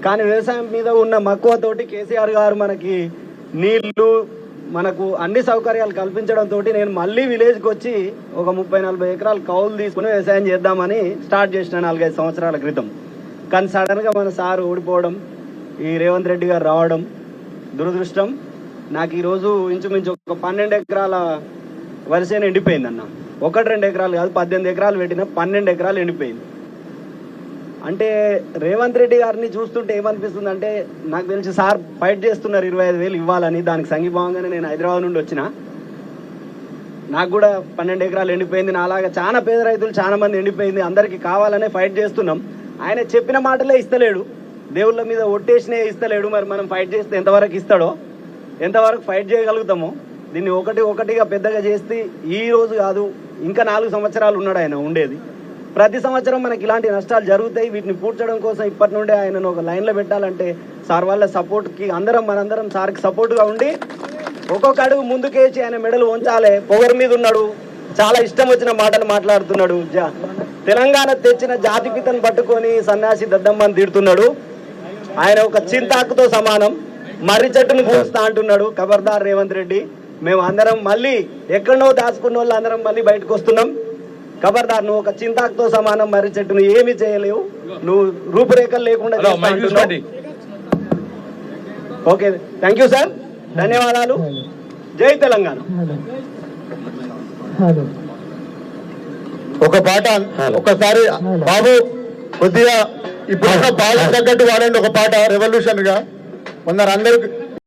కానీ వ్యవసాయం మీద ఉన్న మక్కువతోటి కేసీఆర్ గారు మనకి నీళ్లు మనకు అన్ని సౌకర్యాలు కల్పించడంతో నేను మళ్ళీ విలేజ్కి వచ్చి ఒక 30-40 ఎకరాలు కౌలు తీసుకుని వ్యవసాయం చేద్దామని స్టార్ట్ చేసిన 4-5 సంవత్సరాల క్రితం. కానీ సడన్గా మన సార్ ఓడిపోవడం, ఈ రేవంత్ రెడ్డి గారు రావడం దురదృష్టం. నాకు ఈరోజు ఇంచుమించు ఒక 12 ఎకరాల వరిసేను ఎండిపోయింది అన్న. 1-2 ఎకరాలు కాదు, 18 ఎకరాలు పెట్టిన 12 ఎకరాలు ఎండిపోయింది. అంటే రేవంత్ రెడ్డి గారిని చూస్తుంటే ఏమనిపిస్తుంది అంటే, నాకు తెలిసి సార్ ఫైట్ చేస్తున్నారు 25,000 ఇవ్వాలని. దానికి సంఘీభావంగానే నేను హైదరాబాద్ నుండి వచ్చిన. నాకు కూడా 12 ఎకరాలు ఎండిపోయింది. నాలాగా చాలా పేద రైతులు చాలా మంది ఎండిపోయింది. అందరికీ కావాలనే ఫైట్ చేస్తున్నాం. ఆయన చెప్పిన మాటలే ఇస్తలేడు, దేవుళ్ళ మీద ఒట్టేసినే ఇస్తలేడు. మరి మనం ఫైట్ చేస్తే ఎంతవరకు ఇస్తాడో, ఎంతవరకు ఫైట్ చేయగలుగుతామో. దీన్ని ఒకటిగా పెద్దగా చేస్తే ఈ రోజు కాదు, ఇంకా 4 సంవత్సరాలు ఉన్నాడు ఆయన ఉండేది. ప్రతి సంవత్సరం మనకి ఇలాంటి నష్టాలు జరుగుతాయి. వీటిని పూడ్చడం కోసం ఇప్పటి నుండే ఆయనను ఒక లైన్లో పెట్టాలంటే సార్ వాళ్ళ సపోర్ట్కి మనందరం సార్కి సపోర్ట్గా ఉండి ఒక్కొక్క అడుగు ముందుకేసి ఆయన మెడలు ఉంచాలి. పొగరు మీద ఉన్నాడు, చాలా ఇష్టం వచ్చిన మాటలు మాట్లాడుతున్నాడు. తెలంగాణ తెచ్చిన జాతిపితను పట్టుకొని సన్యాసి దద్దమ్మని తిడుతున్నాడు. ఆయన ఒక చింతాకుతో సమానం, మర్రి చెట్టును కూస్తా అంటున్నాడు. ఖబర్దార్ రేవంత్ రెడ్డి, మేము అందరం మళ్ళీ ఎక్కడో దాచుకున్న వాళ్ళు అందరం మళ్ళీ బయటకు వస్తున్నాం. ఖబర్దార్, నువ్వు ఒక చింతాకుతో సమానం, మర్రి చెట్టును ఏమీ చేయలేవు, నువ్వు రూపురేఖలు లేకుండా. ఓకే, థ్యాంక్ యూ సార్, ధన్యవాదాలు. జై తెలంగాణ. ఒక పాట ఒకసారి బాబు కొద్దిగా ఇప్పుడు బాగా తగ్గట్టు వాడండి ఒక పాట రెవల్యూషన్ గా. అందరికి